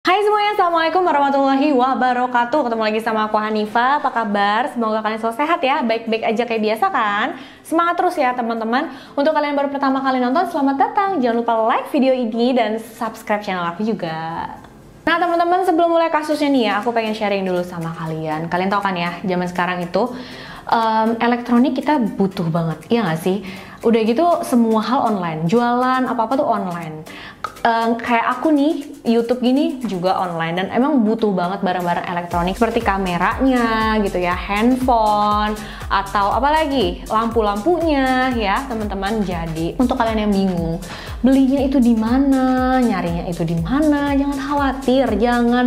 Hai semuanya, Assalamualaikum warahmatullahi wabarakatuh. Ketemu lagi sama aku Hanifa. Apa kabar? Semoga kalian selalu sehat ya. Baik-baik aja kayak biasa kan? Semangat terus ya teman-teman. Untuk kalian baru pertama kali nonton, selamat datang. Jangan lupa like video ini dan subscribe channel aku juga. Nah teman-teman, sebelum mulai kasusnya nih ya, aku pengen sharing dulu sama kalian. Kalian tahu kan ya, zaman sekarang itu elektronik kita butuh banget, iya nggak sih? Udah gitu semua hal online, jualan apa-apa tuh online. Kayak aku nih, YouTube gini juga online, dan emang butuh banget barang-barang elektronik seperti kameranya gitu ya, handphone, atau apalagi lampu-lampunya ya teman-teman. Jadi untuk kalian yang bingung belinya itu di mana, nyarinya itu di mana, jangan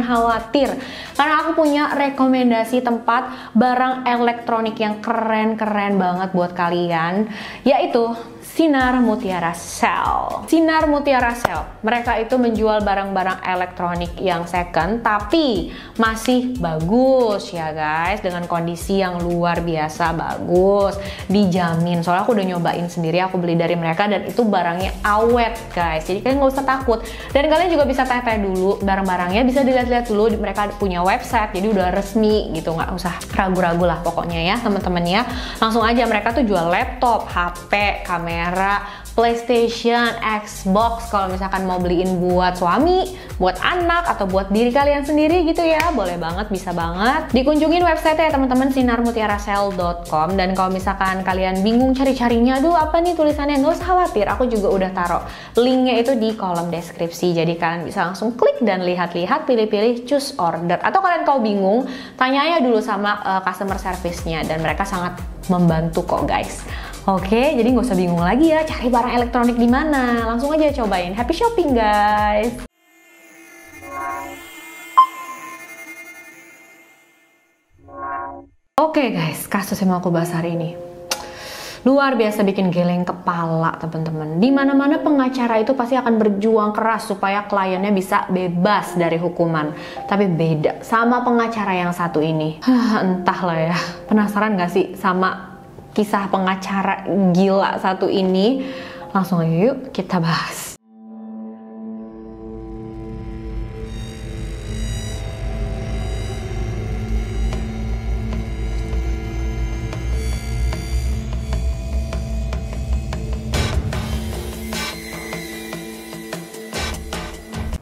khawatir, karena aku punya rekomendasi tempat barang elektronik yang keren-keren banget buat kalian, yaitu Sinar Mutiara Sale. Sinar Mutiara Sale, mereka itu menjual barang-barang elektronik yang second tapi masih bagus ya guys, dengan kondisi yang luar biasa bagus, dijamin. Soalnya aku udah nyobain sendiri, aku beli dari mereka dan itu barangnya awet guys. Jadi kalian nggak usah takut, dan kalian juga bisa tanya-tanya dulu barang-barangnya, bisa dilihat-lihat dulu. Mereka punya website, jadi udah resmi gitu, nggak usah ragu-ragu lah pokoknya ya teman-teman ya. Langsung aja, mereka tuh jual laptop, HP, kamera, PlayStation, Xbox. Kalau misalkan mau beliin buat suami, buat anak, atau buat diri kalian sendiri gitu ya, boleh banget, bisa banget. Dikunjungin website ya teman-teman, sinarmutiarasale.com. Dan kalau misalkan kalian bingung cari-carinya, aduh apa nih tulisannya, nggak usah khawatir, aku juga udah taruh linknya itu di kolom deskripsi. Jadi kalian bisa langsung klik dan lihat-lihat, pilih-pilih, choose order. Atau kalian kalau bingung, tanya aja dulu sama customer service-nya, dan mereka sangat membantu kok guys. Oke, jadi nggak usah bingung lagi ya cari barang elektronik di mana. Langsung aja cobain. Happy shopping guys. Oke guys, kasus yang mau aku bahas hari ini luar biasa bikin geleng kepala teman-teman. Dimana-mana pengacara itu pasti akan berjuang keras supaya kliennya bisa bebas dari hukuman. Tapi beda sama pengacara yang satu ini. Entahlah ya, penasaran gak sih sama kisah pengacara gila satu ini? Langsung aja yuk kita bahas.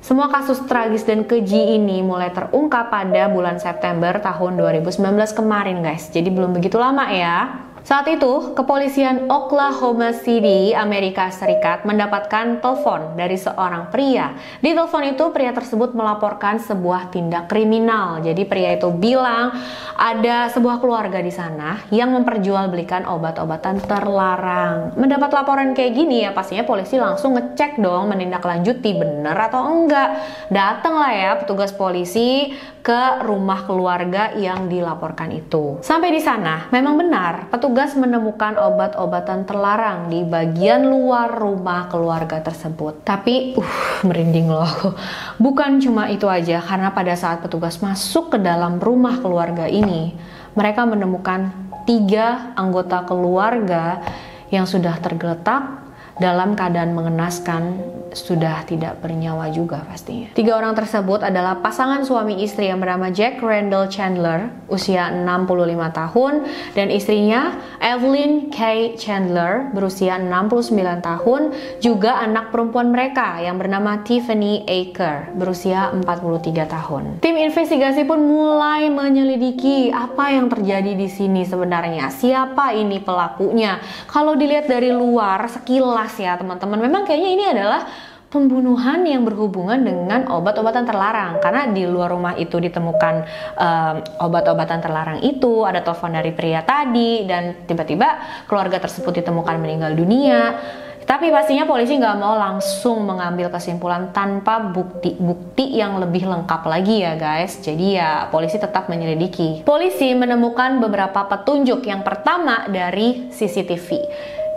Semua kasus tragis dan keji ini mulai terungkap pada bulan September tahun 2019 kemarin guys. Jadi belum begitu lama ya. Saat itu, kepolisian Oklahoma City, Amerika Serikat mendapatkan telepon dari seorang pria. Di telepon itu, pria tersebut melaporkan sebuah tindak kriminal. Jadi pria itu bilang ada sebuah keluarga di sana yang memperjualbelikan obat-obatan terlarang. Mendapat laporan kayak gini ya, pastinya polisi langsung ngecek dong, menindaklanjuti bener atau enggak. Datanglah ya petugas polisi ke rumah keluarga yang dilaporkan itu. Sampai di sana, memang benar petugas menemukan obat-obatan terlarang di bagian luar rumah keluarga tersebut. Tapi, merinding loh aku. Bukan cuma itu aja, karena pada saat petugas masuk ke dalam rumah keluarga ini, mereka menemukan 3 anggota keluarga yang sudah tergeletak dalam keadaan mengenaskan, sudah tidak bernyawa juga pastinya. 3 orang tersebut adalah pasangan suami istri yang bernama Jack Randall Chandler, usia 65 tahun, dan istrinya Evelyn K. Chandler, berusia 69 tahun, juga anak perempuan mereka yang bernama Tiffany Aker, berusia 43 tahun. Tim investigasi pun mulai menyelidiki apa yang terjadi di sini sebenarnya, siapa ini pelakunya. Kalau dilihat dari luar sekilas ya teman-teman, memang kayaknya ini adalah pembunuhan yang berhubungan dengan obat-obatan terlarang, karena di luar rumah itu ditemukan obat-obatan terlarang itu, ada telepon dari pria tadi, dan tiba-tiba keluarga tersebut ditemukan meninggal dunia. Tapi pastinya polisi nggak mau langsung mengambil kesimpulan tanpa bukti-bukti yang lebih lengkap lagi ya guys. Jadi ya polisi tetap menyelidiki. Polisi menemukan beberapa petunjuk. Yang pertama dari CCTV.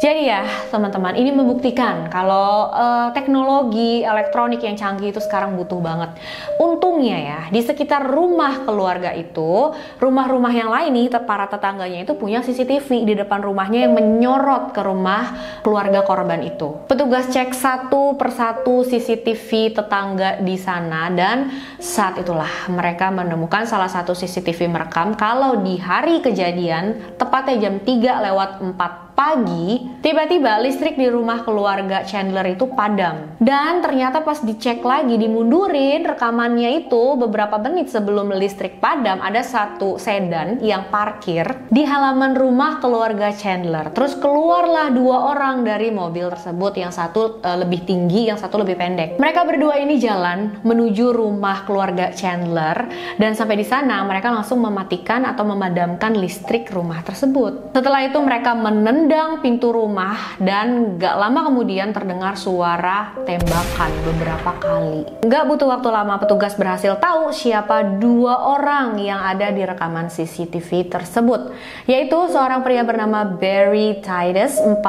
Jadi ya teman-teman, ini membuktikan kalau teknologi elektronik yang canggih itu sekarang butuh banget. Untungnya ya, di sekitar rumah keluarga itu, rumah-rumah yang lain nih, para tetangganya itu punya CCTV di depan rumahnya yang menyorot ke rumah keluarga korban itu. Petugas cek satu persatu CCTV tetangga di sana dan saat itulah mereka menemukan salah satu CCTV merekam kalau di hari kejadian, tepatnya jam 3:04 pagi, tiba-tiba listrik di rumah keluarga Chandler itu padam. Dan ternyata pas dicek lagi, dimundurin rekamannya itu beberapa menit sebelum listrik padam, ada satu sedan yang parkir di halaman rumah keluarga Chandler. Terus keluarlah dua orang dari mobil tersebut, yang satu lebih tinggi, yang satu lebih pendek. Mereka berdua ini jalan menuju rumah keluarga Chandler, dan sampai di sana mereka langsung mematikan atau memadamkan listrik rumah tersebut. Setelah itu mereka menendang pintu rumah dan gak lama kemudian terdengar suara tembakan beberapa kali. Gak butuh waktu lama, petugas berhasil tahu siapa dua orang yang ada di rekaman CCTV tersebut, yaitu seorang pria bernama Barry Titus 40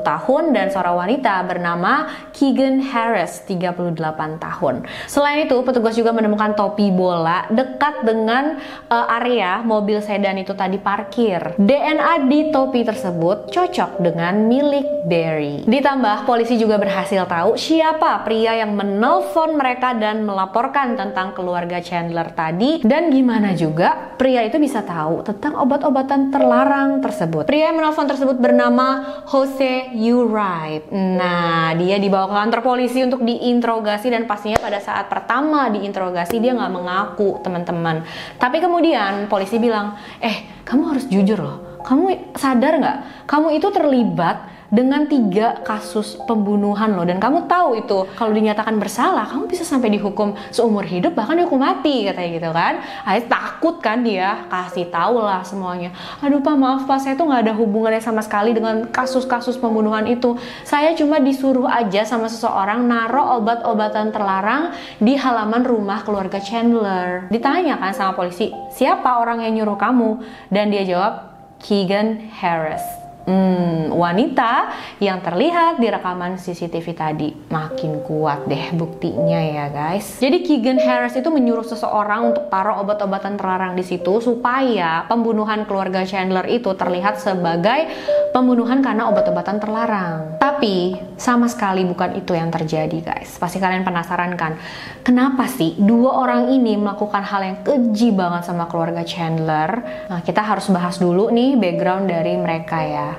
tahun dan seorang wanita bernama Keegan Harris 38 tahun. Selain itu, petugas juga menemukan topi bola dekat dengan area mobil sedan itu tadi parkir. DNA di topi tersebut cocok dengan milik Barry. Ditambah, polisi juga berhasil tahu siapa pria yang menelpon mereka dan melaporkan tentang keluarga Chandler tadi, dan gimana juga pria itu bisa tahu tentang obat-obatan terlarang tersebut. Pria yang menelpon tersebut bernama Jose Uribe. Nah, dia dibawa ke kantor polisi untuk diinterogasi, dan pastinya pada saat pertama diinterogasi dia nggak mengaku, teman-teman. Tapi kemudian polisi bilang, kamu harus jujur loh. Kamu sadar nggak? Kamu itu terlibat dengan 3 kasus pembunuhan loh, dan kamu tahu itu kalau dinyatakan bersalah kamu bisa sampai dihukum seumur hidup, bahkan dihukum mati, katanya gitu kan. Akhirnya takut kan dia, kasih tahu lah semuanya. Aduh Pak, maaf Pak, saya tuh nggak ada hubungannya sama sekali dengan kasus-kasus pembunuhan itu. Saya cuma disuruh aja sama seseorang naruh obat-obatan terlarang di halaman rumah keluarga Chandler. Ditanya kan sama polisi, siapa orang yang nyuruh kamu? Dan dia jawab, Keegan Harris. Wanita yang terlihat di rekaman CCTV tadi. Makin kuat deh buktinya ya guys. Jadi Keegan Harris itu menyuruh seseorang untuk taruh obat-obatan terlarang di situ supaya pembunuhan keluarga Chandler itu terlihat sebagai pembunuhan karena obat-obatan terlarang. Tapi sama sekali bukan itu yang terjadi guys. Pasti kalian penasaran kan, kenapa sih dua orang ini melakukan hal yang keji banget sama keluarga Chandler? Nah, kita harus bahas dulu nih background dari mereka ya.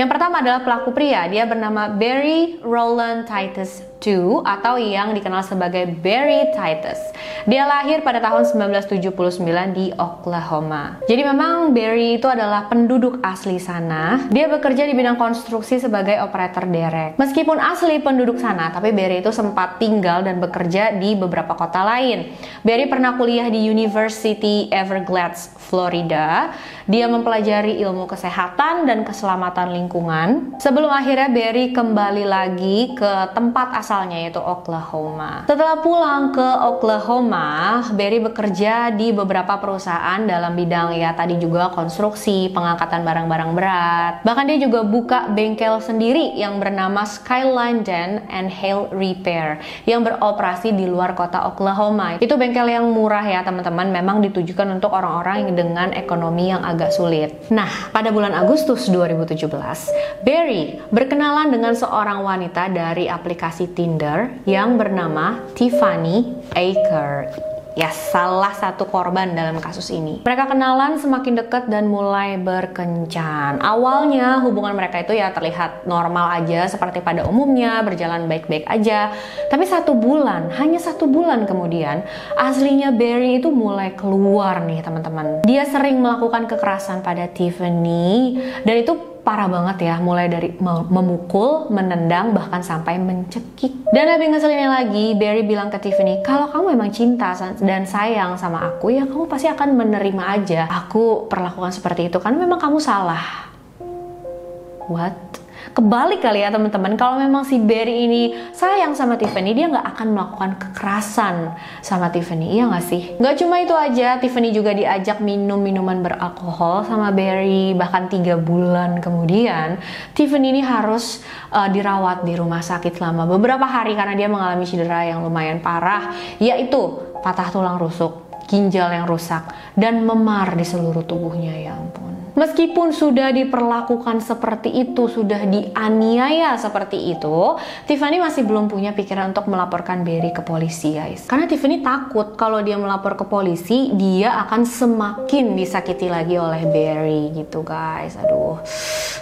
Yang pertama adalah pelaku pria, dia bernama Barry Rowland Titus II atau yang dikenal sebagai Barry Titus. Dia lahir pada tahun 1979 di Oklahoma. Jadi memang Barry itu adalah penduduk asli sana. Dia bekerja di bidang konstruksi sebagai operator derek. Meskipun asli penduduk sana, tapi Barry itu sempat tinggal dan bekerja di beberapa kota lain. Barry pernah kuliah di University Everglades, Florida. Dia mempelajari ilmu kesehatan dan keselamatan lingkungan sebelum akhirnya Barry kembali lagi ke tempat asalnya, yaitu Oklahoma. Setelah pulang ke Oklahoma, Barry bekerja di beberapa perusahaan dalam bidang ya tadi juga konstruksi, pengangkatan barang-barang berat. Bahkan dia juga buka bengkel sendiri yang bernama Skyline Dent and Hail Repair yang beroperasi di luar kota Oklahoma. Itu bengkel yang murah ya teman-teman, memang ditujukan untuk orang-orang yang dengan ekonomi yang agak sulit. Nah, pada bulan Agustus 2017, Barry berkenalan dengan seorang wanita dari aplikasi Tinder yang bernama Tiffany Aker. Ya, salah satu korban dalam kasus ini. Mereka kenalan semakin dekat dan mulai berkencan. Awalnya hubungan mereka itu ya terlihat normal aja seperti pada umumnya, berjalan baik-baik aja. Tapi hanya satu bulan kemudian, aslinya Barry itu mulai keluar nih teman-teman. Dia sering melakukan kekerasan pada Tiffany dan itu parah banget ya, mulai dari memukul, menendang, bahkan sampai mencekik. Dan lebih ngeselinnya lagi, Barry bilang ke Tiffany, kalau kamu emang cinta dan sayang sama aku, ya kamu pasti akan menerima aja aku perlakukan seperti itu, karena memang kamu salah. What? Kebalik kali ya teman-teman, kalau memang si Barry ini sayang sama Tiffany, dia nggak akan melakukan kekerasan sama Tiffany, iya nggak sih? Nggak cuma itu aja, Tiffany juga diajak minum minuman beralkohol sama Barry. Bahkan 3 bulan kemudian, Tiffany ini harus dirawat di rumah sakit selama beberapa hari karena dia mengalami cedera yang lumayan parah, yaitu patah tulang rusuk, ginjal yang rusak, dan memar di seluruh tubuhnya, ya ampun. Meskipun sudah diperlakukan seperti itu, sudah dianiaya seperti itu, Tiffany masih belum punya pikiran untuk melaporkan Barry ke polisi, guys. Karena Tiffany takut kalau dia melapor ke polisi, dia akan semakin disakiti lagi oleh Barry gitu, guys. Aduh,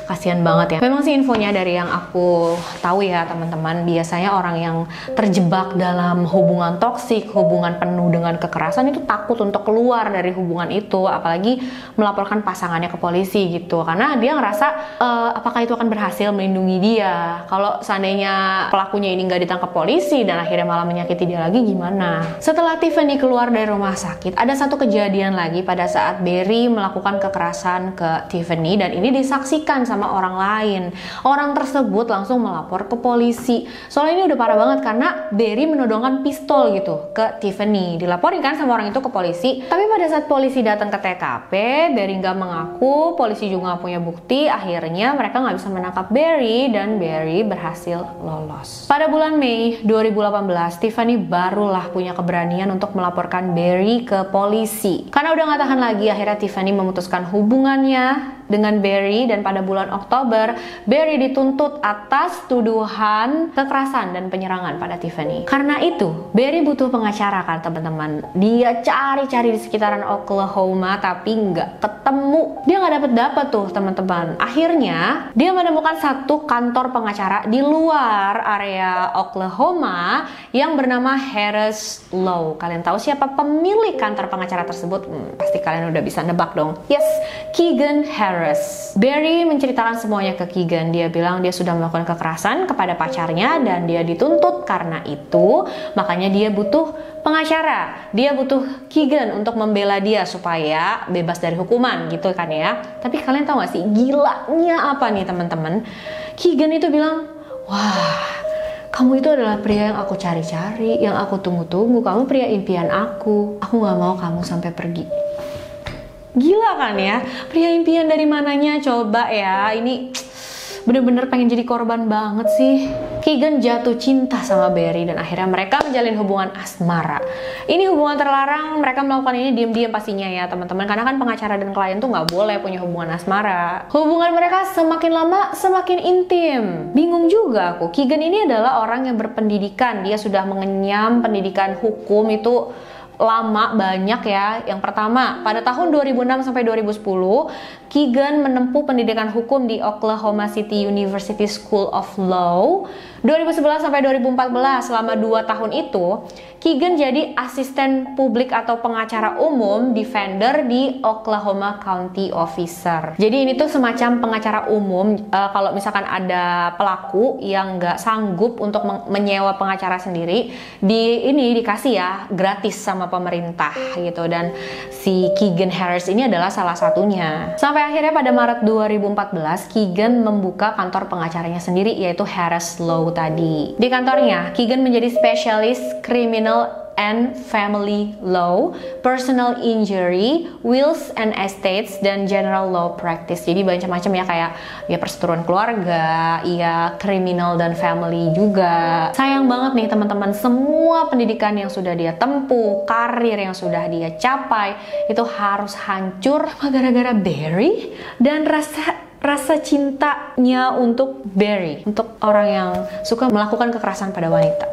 kasihan banget ya. Memang sih infonya dari yang aku tahu ya teman-teman, biasanya orang yang terjebak dalam hubungan toksik, hubungan penuh dengan kekerasan itu takut untuk keluar dari hubungan itu, apalagi melaporkan pasangannya ke polisi gitu, karena dia ngerasa apakah itu akan berhasil melindungi dia. Kalau seandainya pelakunya ini nggak ditangkap polisi dan akhirnya malah menyakiti dia lagi, gimana? Setelah Tiffany keluar dari rumah sakit, ada satu kejadian lagi pada saat Barry melakukan kekerasan ke Tiffany, dan ini disaksikan sama orang lain. Orang tersebut langsung melapor ke polisi. Soalnya ini udah parah banget karena Barry menodongkan pistol gitu ke Tiffany. Dilaporin kan sama orang itu ke polisi, tapi pada saat polisi datang ke TKP, Barry nggak mengaku, polisi juga nggak punya bukti. Akhirnya mereka nggak bisa menangkap Barry dan Barry berhasil lolos. Pada bulan Mei 2018, Tiffany barulah punya keberanian untuk melaporkan Barry ke polisi. Karena udah nggak tahan lagi, akhirnya Tiffany memutuskan hubungannya dengan Barry, dan pada bulan Oktober Barry dituntut atas tuduhan kekerasan dan penyerangan pada Tiffany. Karena itu Barry butuh pengacara kan teman-teman. Dia cari-cari di sekitaran Oklahoma tapi nggak ketemu. Dia nggak dapet tuh teman-teman. Akhirnya dia menemukan satu kantor pengacara di luar area Oklahoma yang bernama Harris Law. Kalian tahu siapa pemilik kantor pengacara tersebut? Pasti kalian udah bisa nebak dong. Yes, Keegan Harris. Barry menceritakan semuanya ke Keegan. Dia bilang dia sudah melakukan kekerasan kepada pacarnya dan dia dituntut karena itu. Makanya dia butuh pengacara. Dia butuh Keegan untuk membela dia supaya bebas dari hukuman gitu kan ya. Tapi kalian tahu gak sih gilanya apa nih teman-teman? Keegan itu bilang, wah, kamu itu adalah pria yang aku cari-cari, yang aku tunggu-tunggu. Kamu pria impian aku. Aku gak mau kamu sampai pergi. Gila kan ya, pria impian dari mananya coba ya. Ini bener-bener pengen jadi korban banget sih. Keegan jatuh cinta sama Barry dan akhirnya mereka menjalin hubungan asmara. Ini hubungan terlarang, mereka melakukan ini diam-diam pastinya ya teman-teman, karena kan pengacara dan klien tuh nggak boleh punya hubungan asmara. Hubungan mereka semakin lama semakin intim. Bingung juga aku, Keegan ini adalah orang yang berpendidikan, dia sudah mengenyam pendidikan hukum itu lama banyak ya. Yang pertama, pada tahun 2006 sampai 2010, Keegan menempuh pendidikan hukum di Oklahoma City University School of Law. 2011 sampai 2014, selama 2 tahun itu, Keegan jadi asisten publik atau pengacara umum defender di Oklahoma County Officer. Jadi ini tuh semacam pengacara umum. Kalau misalkan ada pelaku yang nggak sanggup untuk menyewa pengacara sendiri, dikasih ya gratis sama pemerintah gitu. Dan si Keegan Harris ini adalah salah satunya. Sampai akhirnya pada Maret 2014, Keegan membuka kantor pengacaranya sendiri, yaitu Harris Law tadi. Di kantornya, Keegan menjadi spesialis criminal and family law, personal injury, wills and estates, dan general law practice. Jadi macam-macam ya, kayak ya perseteruan keluarga, ya criminal dan family juga. Sayang banget nih teman-teman, semua pendidikan yang sudah dia tempuh, karir yang sudah dia capai, itu harus hancur gara-gara Barry dan rasa cintanya untuk Barry, untuk orang yang suka melakukan kekerasan pada wanita.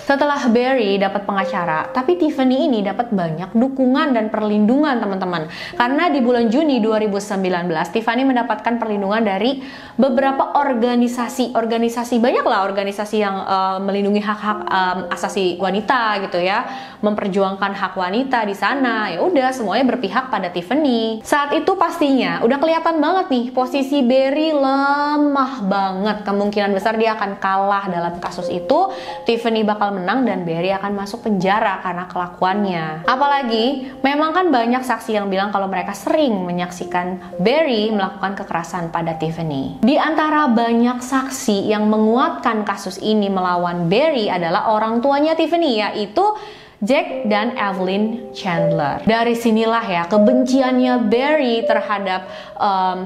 Setelah Barry dapat pengacara, tapi Tiffany ini dapat banyak dukungan dan perlindungan teman-teman. Karena di bulan Juni 2019, Tiffany mendapatkan perlindungan dari beberapa organisasi banyaklah organisasi yang melindungi hak-hak asasi wanita gitu ya, memperjuangkan hak wanita di sana. Ya udah, semuanya berpihak pada Tiffany. Saat itu pastinya udah kelihatan banget nih posisi Barry lemah banget. Kemungkinan besar dia akan kalah dalam kasus itu. Tiffany bakal menang dan Barry akan masuk penjara karena kelakuannya. Apalagi, memang kan banyak saksi yang bilang kalau mereka sering menyaksikan Barry melakukan kekerasan pada Tiffany. Di antara banyak saksi yang menguatkan kasus ini melawan Barry adalah orang tuanya Tiffany, yaitu Jack dan Evelyn Chandler. Dari sinilah ya kebenciannya Barry terhadap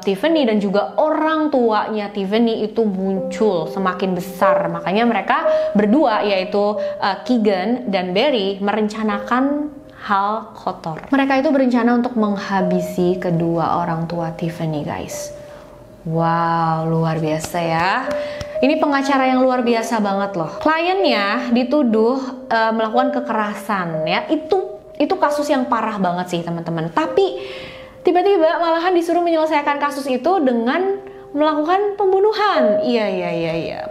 Tiffany dan juga orang tuanya Tiffany itu muncul semakin besar. Makanya mereka berdua, yaitu Keegan dan Barry, merencanakan hal kotor. Mereka itu berencana untuk menghabisi kedua orang tua Tiffany, guys. Wow, luar biasa ya. Ini pengacara yang luar biasa banget loh. Kliennya dituduh melakukan kekerasan ya. Itu kasus yang parah banget sih teman-teman. Tapi tiba-tiba malahan disuruh menyelesaikan kasus itu dengan melakukan pembunuhan. Iya.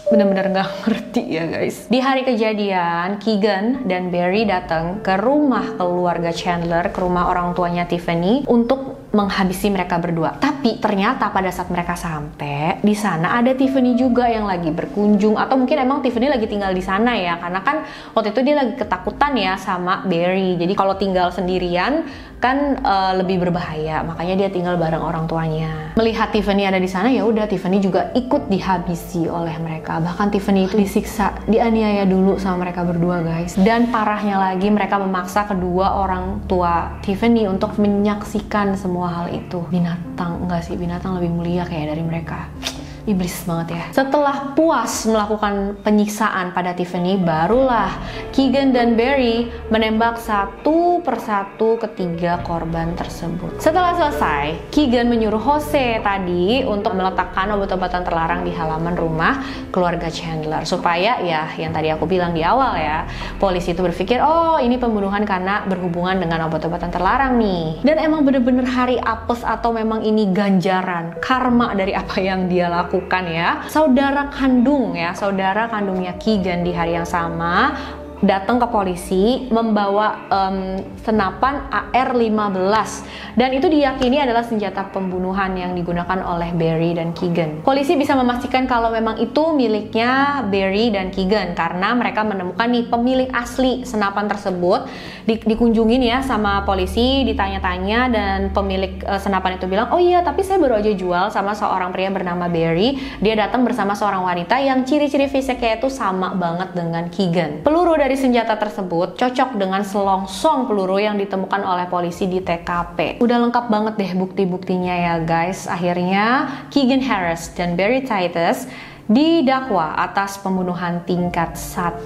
Bener-bener gak ngerti ya guys. Di hari kejadian, Keegan dan Barry datang ke rumah keluarga Chandler, ke rumah orang tuanya Tiffany untuk menghabisi mereka berdua. Tapi ternyata pada saat mereka sampai di sana ada Tiffany juga yang lagi berkunjung, atau mungkin emang Tiffany lagi tinggal di sana ya, karena kan waktu itu dia lagi ketakutan ya sama Barry. Jadi kalau tinggal sendirian kan lebih berbahaya, makanya dia tinggal bareng orang tuanya. Melihat Tiffany ada di sana, ya udah Tiffany juga ikut dihabisi oleh mereka. Bahkan Tiffany itu disiksa, dianiaya dulu sama mereka berdua guys. Dan parahnya lagi, mereka memaksa kedua orang tua Tiffany untuk menyaksikan semua hal itu. Binatang, enggak sih, binatang lebih mulia kayak dari mereka. Iblis banget ya. Setelah puas melakukan penyiksaan pada Tiffany, barulah Keegan dan Barry menembak satu persatu ketiga korban tersebut. Setelah selesai, Keegan menyuruh Jose tadi untuk meletakkan obat-obatan terlarang di halaman rumah keluarga Chandler, supaya ya yang tadi aku bilang di awal ya, polisi itu berpikir oh ini pembunuhan karena berhubungan dengan obat-obatan terlarang nih. Dan emang bener-bener hari apes atau memang ini ganjaran karma dari apa yang dia lakukan ya. Saudara kandungnya Keegan di hari yang sama datang ke polisi membawa senapan AR-15 dan itu diyakini adalah senjata pembunuhan yang digunakan oleh Barry dan Keegan. Polisi bisa memastikan kalau memang itu miliknya Barry dan Keegan karena mereka menemukan nih pemilik asli senapan tersebut. Dikunjungin ya sama polisi, ditanya-tanya, dan pemilik senapan itu bilang, oh iya tapi saya baru aja jual sama seorang pria bernama Barry. Dia datang bersama seorang wanita yang ciri-ciri fisiknya itu sama banget dengan Keegan. Peluru dari senjata tersebut cocok dengan selongsong peluru yang ditemukan oleh polisi di TKP. Udah lengkap banget deh bukti-buktinya ya guys. Akhirnya Keegan Harris dan Barry Titus didakwa atas pembunuhan tingkat 1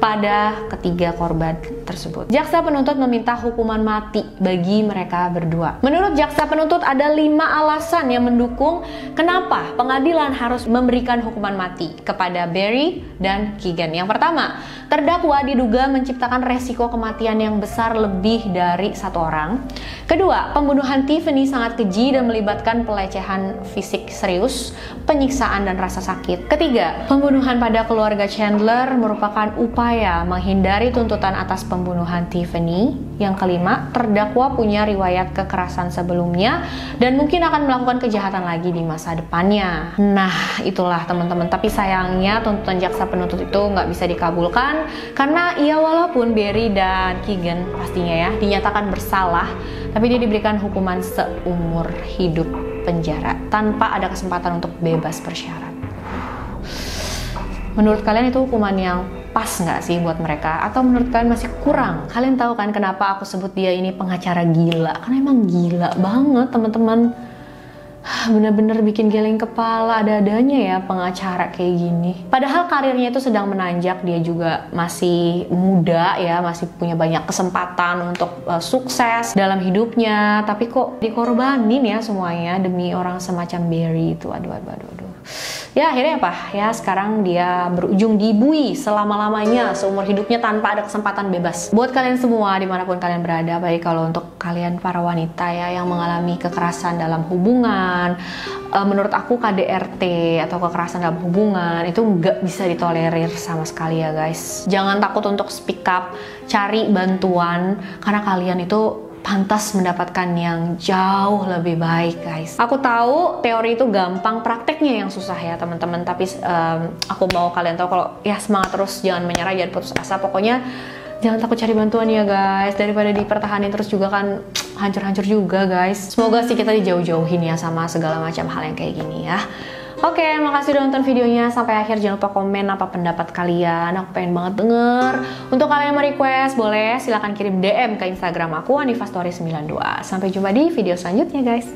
pada ketiga korban tersebut. Jaksa penuntut meminta hukuman mati bagi mereka berdua. Menurut jaksa penuntut ada 5 alasan yang mendukung kenapa pengadilan harus memberikan hukuman mati kepada Barry dan Keegan. Yang pertama, terdakwa diduga menciptakan resiko kematian yang besar lebih dari 1 orang. Kedua, pembunuhan Tiffany sangat keji dan melibatkan pelecehan fisik serius, penyiksaan dan rasa sakit. Ketiga, pembunuhan pada keluarga Chandler merupakan upaya menghindari tuntutan atas pembunuhan Tiffany. Yang kelima, terdakwa punya riwayat kekerasan sebelumnya dan mungkin akan melakukan kejahatan lagi di masa depannya. Nah, itulah teman-teman. Tapi sayangnya tuntutan jaksa penuntut itu nggak bisa dikabulkan karena ya walaupun Barry dan Keegan pastinya ya dinyatakan bersalah, tapi dia diberikan hukuman seumur hidup penjara tanpa ada kesempatan untuk bebas bersyarat. Menurut kalian itu hukuman yang pas nggak sih buat mereka? Atau menurut kalian masih kurang? Kalian tahu kan kenapa aku sebut dia ini pengacara gila? Karena emang gila banget teman-teman. Bener-bener bikin geleng kepala ada-adanya ya pengacara kayak gini. Padahal karirnya itu sedang menanjak, dia juga masih muda ya, masih punya banyak kesempatan untuk sukses dalam hidupnya. Tapi kok dikorbanin ya semuanya demi orang semacam Barry itu. Aduh. Ya akhirnya apa? Ya sekarang dia berujung dibui selama-lamanya, seumur hidupnya tanpa ada kesempatan bebas. Buat kalian semua dimanapun kalian berada, baik kalau untuk kalian para wanita ya yang mengalami kekerasan dalam hubungan, menurut aku KDRT atau kekerasan dalam hubungan itu nggak bisa ditolerir sama sekali ya guys. Jangan takut untuk speak up, cari bantuan, karena kalian itu pantas mendapatkan yang jauh lebih baik, guys. Aku tahu teori itu gampang, prakteknya yang susah ya teman-teman. Tapi aku mau kalian tahu kalau ya semangat terus, jangan menyerah, jangan putus asa. Pokoknya jangan takut cari bantuan ya guys, daripada dipertahanin terus juga kan hancur-hancur juga guys. Semoga sih kita dijauh-jauhin ya sama segala macam hal yang kayak gini ya. Oke, makasih udah nonton videonya sampai akhir. Jangan lupa komen apa pendapat kalian. Aku pengen banget denger. Untuk kalian yang mau request, boleh silahkan kirim DM ke Instagram aku, Hanifa Story 92. Sampai jumpa di video selanjutnya guys.